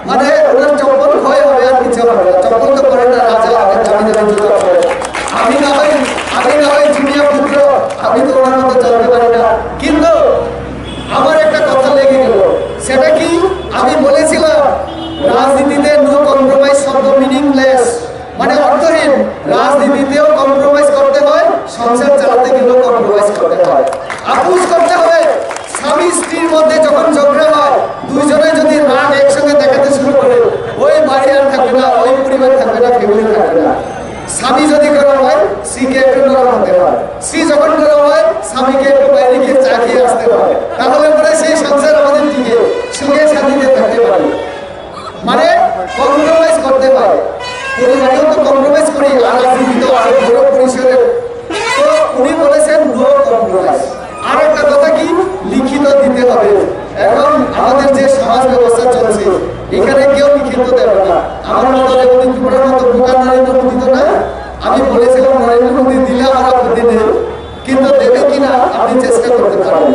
মানে ওনার চপ্পল ক্ষয় হবে আর কিছু হবে না। চপ্পল তো করে না রাজা, দামি দামি জুতো পরে। আমি না হয় জুনিয়র পুত্র, আমি তো ওনার মতো চলতে পারি না। কিন্তু আমার একটা কথা লেগে গেল, সেটা কি আমি বলেছিলাম রাজনীতিতে নো কম্প্রোমাইজ শব্দ মিনিংলেস, মানে অর্থহীন। রাজনীতিতেও কম্প্রোমাইজ করতে হয়, সংসার চালাতে গেলেও কম্প্রোমাইজ করতে হয়, আপোষ করতে হয়। স্বামী স্ত্রীর মধ্যে যখন ঝগড়া হয়, দুইজনে যদি রাগ একসঙ্গে দেখাতে শুরু করে, ওই বাড়ি আর থাকবে না, ওই পরিবার থাকবে না, ফ্যামিলি থাকবে না। স্বামী যদি গরম হয়, স্ত্রীকে একটু নরম হতে হয়। স্ত্রী যখন গরম হয়, স্বামীকে একটু বাইরে গিয়ে চা খেয়ে আসতে হয়। তাহলে পরে সেই সংসার আমাদের দিকে সুখে শান্তিতে থাকতে পারে। মানে কম্প্রোমাইজ করতে হয়। পরিবারেও তো কম্প্রোমাইজ করি, আর রাজনীতি আরো বড় পরিসরে। তো উনি বলেছেন নো কম্প্রোমাইজ। আর একটা কথা কি, লিখিত দিতে হবে। এখন আমাদের যে সমাজ ব্যবস্থা চলছে, এখানে কেউ লিখিত দেবে না। আমার মতো ত্রিপুরার মতো বোকা নরেন্দ্র মোদী তো না। আমি বলেছিলাম নরেন্দ্র মোদী দিলে আমার আপত্তি নেই, কিন্তু দেবে কিনা আপনি চেষ্টা করতে পারেন।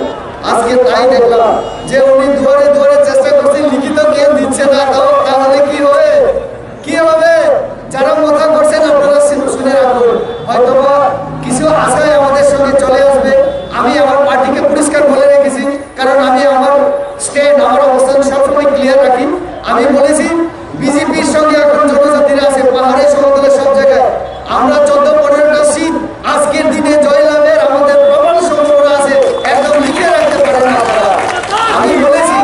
আজকে তাই দেখলাম যে উনি দুয়ারে দুয়ারে চেষ্টা করছেন, লিখিত কেউ দিচ্ছে না। তাহলে কি হবে? কি হবে? যারা মাথা করছেন আপনারা শুনে রাখুন, হয়তো কিছু আশায় আমাদের সঙ্গে চলে আসবে। আমি আমার পার্টিকে পরিষ্কার বলে রেখেছি, কারণ আমি আমার স্ট্যান্ড, আমার অবস্থান সবসময় ক্লিয়ার রাখি। আমি বলেছি বিজেপির সঙ্গে এখন জনজাতিরা আছে পাহাড়ে সমতলে সব জায়গায়। আমরা 14-15টা সিট আজকের দিনে জয়লাভের আমাদের প্রবল সম্ভাবনা আছে, একদম লিখে রাখতে পারেন আপনারা। আমি বলেছি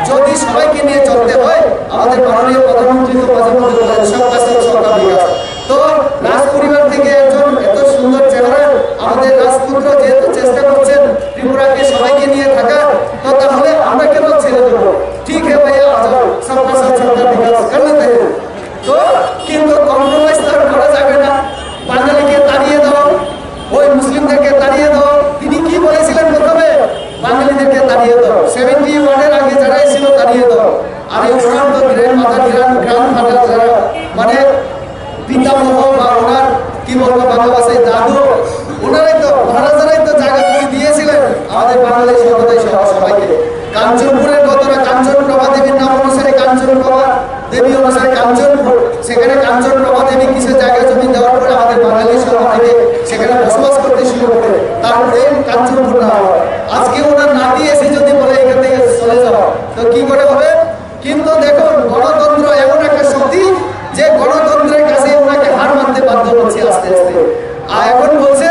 যদি সবাইকে নিয়ে চলতে হয়, আমাদের মাননীয় প্রধানমন্ত্রী তো মাঝে মধ্যে বলেন সবকা সাথ সবকা বিকাশ। তো রাজ পরিবার থেকে একজন এত সুন্দর চেহারা আমাদের রাজপুত্র যেহেতু চেষ্টা করছেন ত্রিপুরাকে সবাইকে নিয়ে থাকার, তো তাহলে আমরা কেন ছেড়ে দেবো? ঠিক है भैया, आ जाओ, सबका साथ सबका विकास कर लेते हैं। तो কিন্তু কম্প্রোমাইজ তো করা যাবে না। বাঙালিকে তাড়িয়ে দাও, ওই মুসলিমদেরকে তাড়িয়ে দাও। তিনি কি বলেছিলেন প্রথমে? বাঙালিদেরকে তাড়িয়ে দাও, 71-এর আগে যারা ছিল তাড়িয়ে দাও। আর এই ওনার তো গ্রাম ফাটার যারা মানে পিতামহ বা ওনার কি বলবো বাংলা ভাষায় দাদু, ওনারাই তো মহারাজারাই তো জায়গা করে দিয়েছিলেন আমাদের বাঙালি সম্প্রদায় সবাইকে। কাঞ্চনপুরের কতটা কাঞ্চন প্রভা দেবীর নাম অনুসারে কাঞ্চন প্রভা দেবী অনুসারে কাঞ্চনপুর, সেখানে কাঞ্চন প্রভা দেবী কিছু জায়গা জমি দেওয়ার পরে আমাদের বাঙালি সমাজে সেখানে বসবাস করতে শুরু করে, তারপরে কাঞ্চনপুর না হয়। আজকে ওনার নাতি এসে যদি বলে এখান থেকে চলে যাও, তো কি করে হবে? কিন্তু দেখুন গণতন্ত্র এমন একটা শক্তি যে গণতন্ত্রের কাছে ওনাকে হার মানতে বাধ্য হচ্ছে আস্তে আস্তে। আর এখন বলছে,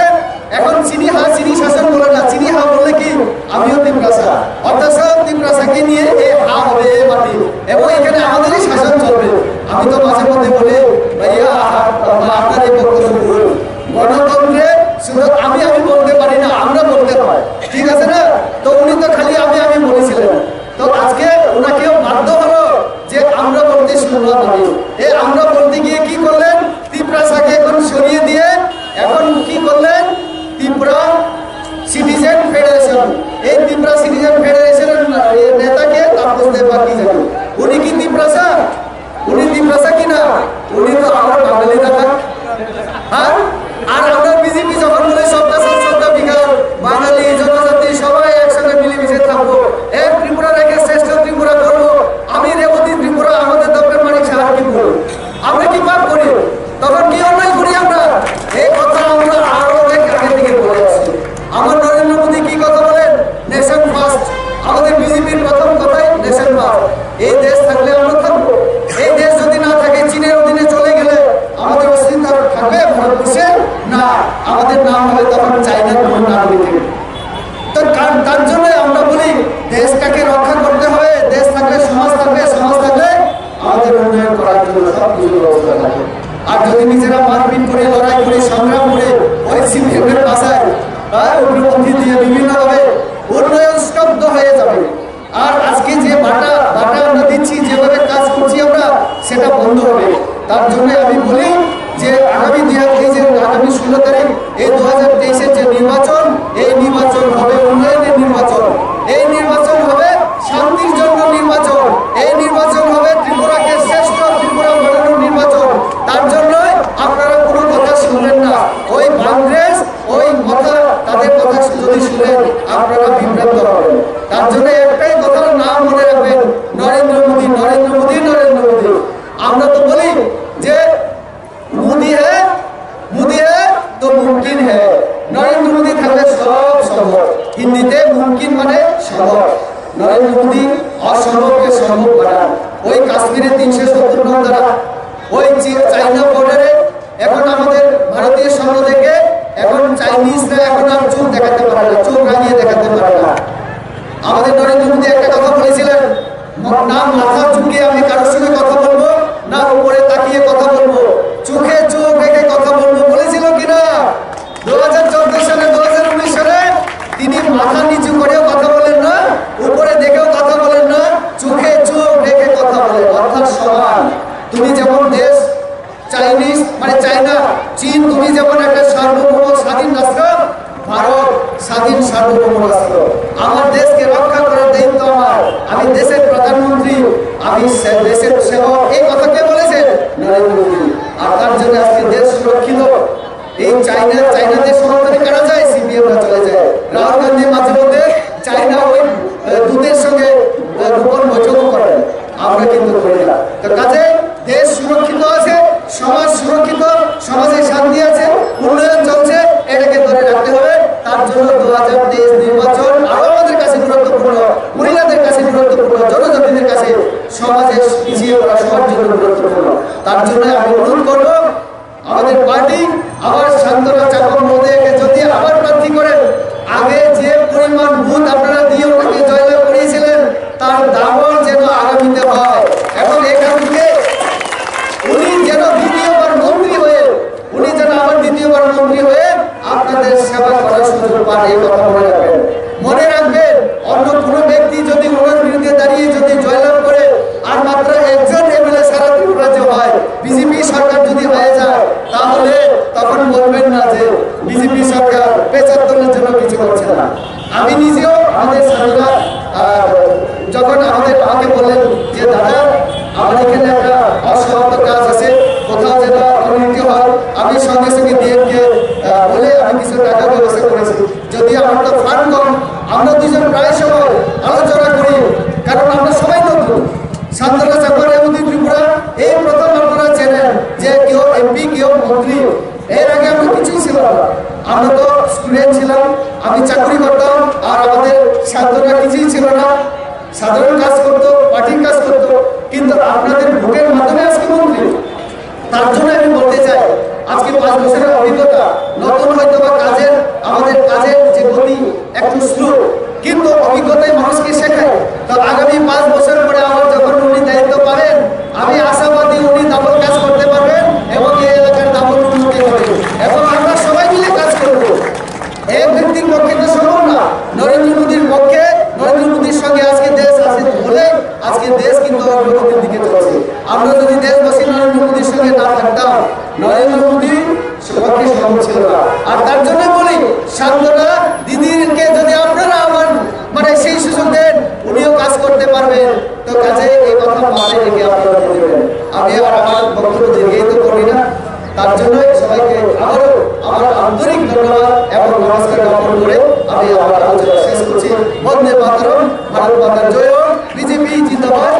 এখন চিনি শাসন বলে না, চিনি হা বললে কি আমিও তিপ্রাসা, অথচ তিপ্রাসাকে নিয়ে এ হা হবে এ মাটি, এবং এখানে আমাদেরই শাসন চলবে। আমি তো মাঝে মধ্যে বলি ভাইয়া আপনাদের বক্তব্য গণতন্ত্রে শুধু আমি বলতে পারি না, আমরা বলতে হয়, ঠিক আছে না? তো উনি তো খালি আমি বলেছিলেন। তো আজকে ওনাকেও বাধ্য হলো যে আমরা বলতে শুনলাম। আমরা বলতে গিয়ে কি করলেন? তিপ্রাসাকে এখন সরিয়ে দিয়ে এখন কি করলেন? Tripura citizen federation. এই ত্রিপুরা সিটিজেন ফেডারেশনের নেতাকে তাপস দেবা কি জানি, উনি কি তিপ্রাসা? উনি তিপ্রাসা কিনা? উনি তো আমার বাঙালি নেতা। হ্যাঁ, আর আমরা বিজেপি যখন বলে সবকা সাথ সবকা বিকাশ, বাঙালি জনজাতি সবাই একসঙ্গে মিলেমিশে থাকবো, এক ত্রিপুরা রেখে শ্রেষ্ঠ ত্রিপুরা করবো। আমি রেবতী ত্রিপুরা, আমাদের দপ্তর মানিক সাহা কি বলবো? আমরা কি পাপ করি? তখন কি অন্যায় করি আমরা? এই কথা আমরা আরো অনেক আগে থেকে বলে আসছি। আমার নরেন্দ্র মোদী কি কথা বলেন? Nation first. আমাদের বিজেপির প্রথম কথাই নেশন ফার্স্ট। এই দেশ থাকলে আমরা থাকবো, এই দেশ যদি না থাকে চীনের অধীনে চলে গেলে আমাদের অস্তিত্ব থাকবে ভারতবর্ষে না, আমাদের নাম হবে তখন চাইনার কোনো নাগরিক। তো তার জন্য আমরা বলি দেশটাকে রক্ষা করতে হবে। দেশ থাকলে সমাজ থাকবে, সমাজ থাকলে আমাদের উন্নয়ন করার জন্য সব কিছু ব্যবস্থা থাকে। আর যদি নিজেরা মারপিট করে, লড়াই করে, সংগ্রাম করে ওই সিপিএমের ভাষায় উগ্রপন্থী দিয়ে বিভিন্নভাবে উন্নয়ন স্তব্ধ হয়ে যাবে। আর আজকে যে বাটা আমরা দিচ্ছি, যেভাবে কাজ করছি আমরা, সেটা বন্ধ হবে। তার জন্য আমি বলি যে আগামী 16 তারিখ এই 2023-এর যে নির্বাচন, এই নির্বাচন হবে উন্নয়নের নির্বাচন। এই নির্বাচন হবে শান্তির জন্য নির্বাচন। এই নির্বাচন হবে ত্রিপুরাকে শ্রেষ্ঠ ত্রিপুরা বানানোর নির্বাচন। তার জন্য আপনারা কোনো কথা শুনবেন না। ওই কংগ্রেস, ওই কথা, তাদের কথা যদি শুনেন আপনারা বিভ্রান্ত হবেন। তার জন্য একটাই কথা নাম মনে রাখবেন, নরেন্দ্র মোদী, নরেন্দ্র মোদী, নরেন্দ্র মোদী। অসম্ভব, হিন্দিতে মুমকিন মানে সম্ভব। নরেন্দ্র মোদী অসম্ভবকে সম্ভব বানান। ওই কাশ্মীরে 370 নং দ্বারা, ওই চাইনা বর্ডারে এখন আমাদের ভারতীয় সৈন্য থেকে এখন চাইনিজরা এখন আর চোখ দেখাতে পারে না, চোখ রাঙিয়ে দেখাতে পারে না। আমাদের নরেন্দ্র মোদী একটা কথা বলেছিলেন, না মাথা ঝুঁকিয়ে আমি কারোর সঙ্গে কথা বলবো, না উপরে তাকিয়ে কথা বলবো, চোখে চোখ রেখে কথা বলবো, বলেছিল কিনা? 2014 সালে 2019 সালে তিনি মাথা নিচু করেও কথা বলেন না, উপরে দেখেও কথা বলেন না, চোখে চোখ রেখে কথা বলেন। অর্থাৎ সমান। তুমি যেমন দেশ চাইনিজ মানে চায়না, চীন, তুমি যেমন একটা সার্বভৌম স্বাধীন রাষ্ট্র, ভারত স্বাধীন সার্বভৌম রাষ্ট্র। আমার দেশকে রক্ষা করার দায়িত্ব আমার। আমি দেশের প্রধানমন্ত্রী, আমি দেশের সেবক। এই কথা কে বলেছেন? নরেন্দ্র মোদী। আর তার জন্য আজকে দেশ সুরক্ষিত। এই চাইনাদের সমাধানে কারা যায়? সিপিএমরা চলে যায়। রাহুল গান্ধী মাঝে মধ্যে চাইনা ওই দূতের সঙ্গে গোপন বৈঠক করেন, আমরা কিন্তু করি না। তো কাজে দেশ সুরক্ষিত আছে, সমাজ সুরক্ষিত, সমাজে শান্তি আছে, উন্নয়ন চলছে, এটাকে ধরে রাখতে হবে। তার জন্য 2023 নির্বাচন আরো আমাদের কাছে গুরুত্বপূর্ণ, মহিলাদের কাছে গুরুত্বপূর্ণ, জনজাতিদের কাছে, সমাজে পিছিয়ে পড়া সবার জন্য গুরুত্বপূর্ণ। তার জন্য আমি অনুরোধ করব আমাদের পার্টি আবার শান্তনা চাকর মহোদয়কে যদি আবার প্রার্থী করেন, আগে যে পরিমাণ ভোট আপনারা দিয়ে ওনাকে জয়লাভ করিয়েছিলেন তার ডাবল যেন আগামীতে হয়। এখন এখান থেকে উনি যেন দ্বিতীয়বার মন্ত্রী হয়ে, উনি যেন আবার দ্বিতীয়বার মন্ত্রী হয়ে আপনাদের সেবা করার সুযোগ পান। এই কথা মনে রাখবেন। মনে রাখবেন, অন্য কোনো ব্যক্তি যদি ওনার বিরুদ্ধে দাঁড়িয়ে যদি জয়লাভ করে আর মাত্র একজন এমএলএ সারা ত্রিপুরাতে হয়, বিজেপি সরকার যদি হয়ে যায়, তাহলে তখন বলবেন না যে বিজেপি সরকার 75-এর জন্য কিছু করছে না। আমি নিজেও আমাদের সাথীরা যখন আমাকে বললেন যে দাদা আমার এখানে একটা অসমাপ্ত কাজ আছে, কোথাও যেন কমিউনিটি হল, আমি সঙ্গে সঙ্গে ডিএমকে বলে আমি কিছু টাকা ব্যবস্থা করেছি। যদি আমার তো ফান্ড কম, আমরা দুজন প্রায় সময় আলোচনা করি, কারণ আমরা সবাই নতুন। শান্তনা চাকর এবং ত্রিপুরা এই প্রথম আপনারা চেনেন যে কেউ এমপি, কেউ মন্ত্রী। এর আগে আমরা কিছুই ছিল না, আমরা তো স্টুডেন্ট ছিলাম, আমি চাকরি করতাম, আর আমাদের শান্তনা কিছুই ছিল না, সাধারণ কাজ করতো, পার্টির কাজ করতো। কিন্তু আপনাদের ভোটের মাধ্যমে আজকে মন্ত্রী। তার জন্য আমি বলতে চাই, আজকে 5 বছরের অভিজ্ঞতা, নতুন হয়তো বা আমাদের কাজের যে গতি একটু স্লো, কিন্তু অভিজ্ঞতাই মানুষকে শেখায়। তো আগামী 5 বছর পরে আবার যখন উনি দায়িত্ব পাবেন, আমি আশাবাদী উনি ডাবল কাজ করতে পারবেন এবং এই এলাকার ডাবল উন্নতি হবে এবং আমরা সবাই মিলে কাজ করব। এক ব্যক্তির পক্ষে তো সম্ভব না, নরেন্দ্র মোদীর পক্ষে, নরেন্দ্র মোদীর সঙ্গে আজকে দেশ আছে বলে আজকে দেশ কিন্তু অগ্রগতির দিকে চলছে। আমরা যদি দেশবাসী নরেন্দ্র মোদীর সঙ্গে না থাকতাম, নরেন্দ্র মোদী পক্ষে সম্ভব ছিল না। আর তার জন্য বলি, শান্তনা দিদিকে যদি আপনারা আমার মানে সেই সুযোগ দেন, উনিও কাজ করতে পারবেন। তো কাজে এই কথা মাথায় রেখে আপনারা বলবেন। আমি আর আমার বক্তব্য দীর্ঘায়িত করি না। তার জন্য সবাইকে আবারও আমার আন্তরিক ধন্যবাদ এবং নমস্কার জ্ঞাপন করে আমি আমার আলোচনা শেষ করছি। বন্দে মাতরম, ভারত মাতার জয় হোক, বিজেপি জিন্দাবাদ।